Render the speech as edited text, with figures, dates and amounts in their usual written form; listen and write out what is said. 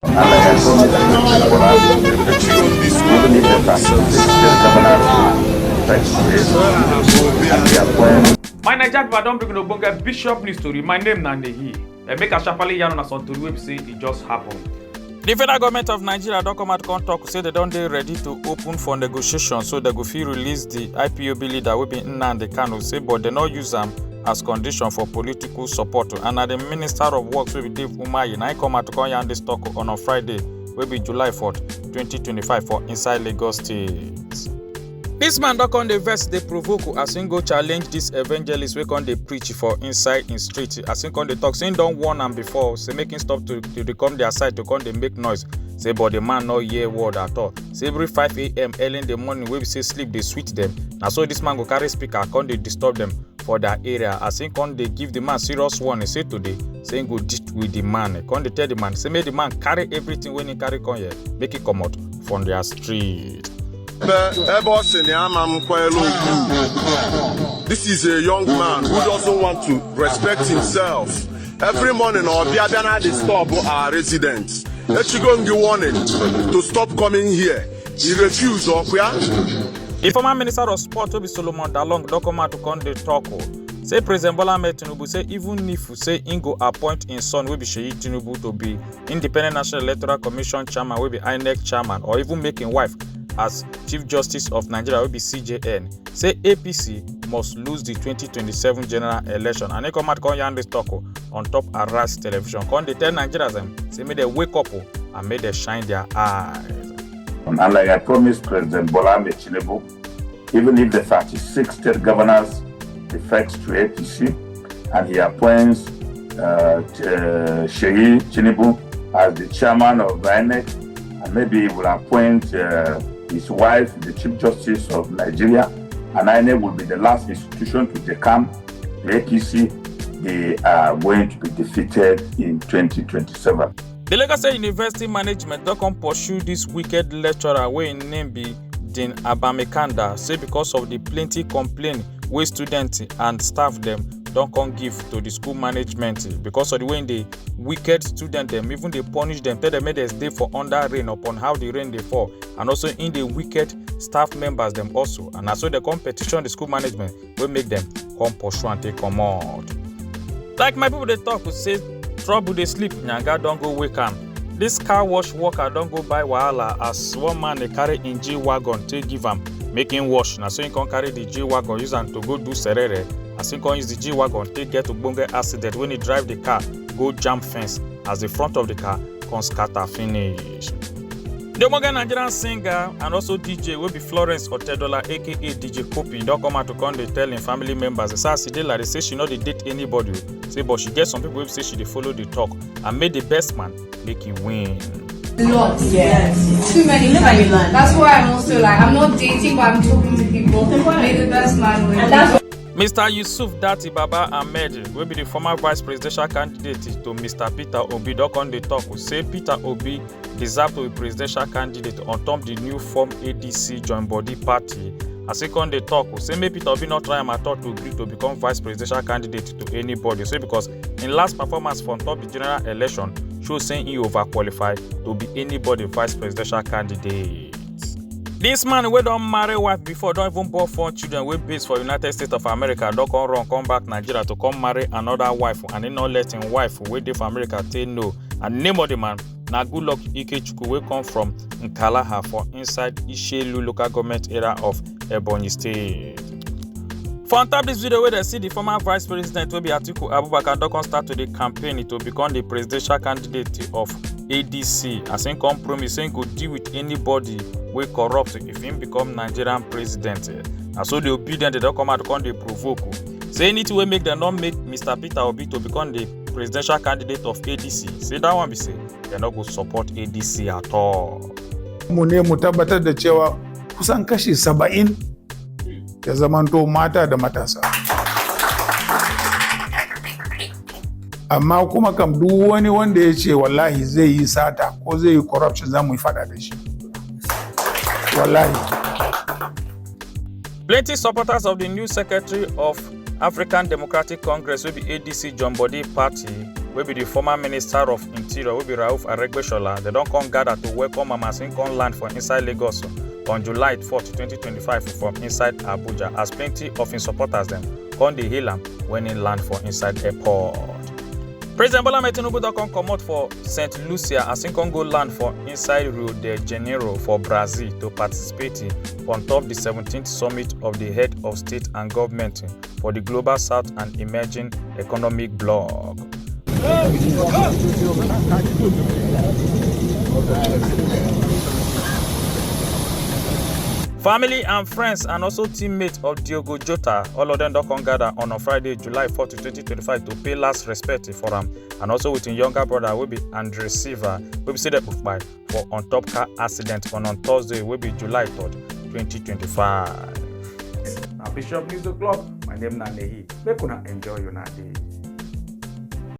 My Nigeria, I don't bring no bunga Bishop news story. My name Nandehi. Make a sharply yarn on a son to the website. It just happened. The federal government of Nigeria don't come out talk say they don't dey ready to open for negotiation, so they go fit release the IPOB leader will be Nnamdi Kanu say, but they not use them as condition for political support. And the Minister of Works will be Dave Umahi. Now come out to come yarn this talk on Friday, will be July 4th, 2025 for inside Lagos State. This man don't come the verse they provoke as he go challenge this evangelist we come they preach for inside in street. As he come they talk, saying don't warn them before, say making stop to come their side to come they make noise. Say but the man no hear word at all. Say every 5 a.m. early in the morning we say sleep they sweet them. Now so this man go carry speaker come they disturb them for that area. As he come they give the man serious warning. Say today, saying go deal with the man. Come they tell the man, say make the man carry everything when he carry come here, make it come out from their street. This is a young man who doesn't want to respect himself. Every morning, they stop our residents. Let you go and give warning to stop coming here. He refused. The former Minister of Sport, Obi Solomon Dalong, don't come out to come the talk. Say President Bola Ahmed Tinubu say even if you say Ingo appoint his son will be Sheyi Tinubu to be Independent National Electoral Commission chairman, will be INEC chairman, or even making wife as Chief Justice of Nigeria will be CJN. Say APC must lose the 2027 general election. And they come out yarn this talk on top Arise television. Come they tell Nigerians them say may they wake up and may they shine their eyes. And like I promised President Bola Ahmed Tinubu, even if the 36 state governors defects to APC and he appoints Sheyi Tinubu as the chairman of INEC, and maybe he will appoint his wife, the Chief Justice of Nigeria, and INEC will be the last institution to decamp the APC. They are going to be defeated in 2027. The Lagos State University management don't come pursue this wicked lecturer wey him name be Dean Abamekanda, say because of the plenty complaint wey students and staff them don't come give to the school management because of the way the wicked student them, even they punish them, tell them they stay for under rain upon how the rain they fall, and also in the wicked staff members them also, and also the competition the school management will make them come pursue and take come out. Like my people they talk to say trouble they sleep, nyanga don't go wake am. This car wash worker don't go buy wahala as one man they carry in G wagon to give him making wash. Now so he can carry the G wagon use am to go do serere. As he can use the G wagon take get to bonge accident when he drive the car go jump fence as the front of the car can scatter finish. The Morgan Nigerian singer and also DJ will be Florence Otedola aka DJ Kopi don't come out to come they tell him family members. They say she not they date anybody. Say but she gets some people who say she they follow the talk and made the best man make it win. Lots, yes. Too many times. That's why I'm also like I'm not dating but I'm talking to people. May the best man win. And that's Mr. Yusuf Dati Baba Ahmed will be the former vice presidential candidate to Mr. Peter Obi. Don't come they talk. Say Peter Obi deserve to be presidential candidate on top the new form ADC joint body party. As he come they talk, say maybe Peter Obi not try him at all to agree to become vice presidential candidate to anybody. Say because in last performance from top the general election, show saying he overqualified to be anybody vice presidential candidate. This man we don't marry wife before, don't even born 4 children we based for United States of America, don't come run, come back Nigeria to come marry another wife and he not let him wife we dey for America say no. And name of the man, na good luck Ikechukwu we come from Nkalaha for inside Ishelu local government area of Ebonyi State. For on top this video where they see the former vice president will be Atiku Abubakar don't start to the campaign to become the presidential candidate of ADC. As in come promise saying go deal with anybody we corrupt if him become Nigerian president. And so the obedient they don't come out to come they provoke. Say anything we make them not make Mr. Peter Obi to become the presidential candidate of ADC. Say that one be say they not go support ADC at all. Mu ne mu tabbatar da cewa kusan kashi 70 ya zamanto mata da matasa. Amma kuma kam duk wani wanda ya ce wallahi zai yi sata ko zai yi corruption za mu yi fada da shi. Wallahi. Plenty supporters of the new secretary of African Democratic Congress will be ADC John Body Party wey be the former Minister of Interior, wey be Rauf Aregbesola, they don't come gather to welcome Mama Sin come land for inside Lagos on July 4, 2025 from inside Abuja, as plenty of his supporters them come dey hail am when he land for inside airport. President Bola Ahmed Tinubu don come comot for St. Lucia as he come go land for inside Rio de Janeiro for Brazil to participate on top the 17th summit of the head of state and government for the Global South and Emerging Economic Bloc. Family and friends and also teammates of Diogo Jota, all of them don come gather on Friday, July 4, 2025 to pay last respect for am, and also with him younger brother wey be Andre Silva, wey be say dem kpai for on top car accident on Thursday wey be July 3rd, 2025. Now Bishop News O'Clock, my name na Nehi. Make una enjoy your day.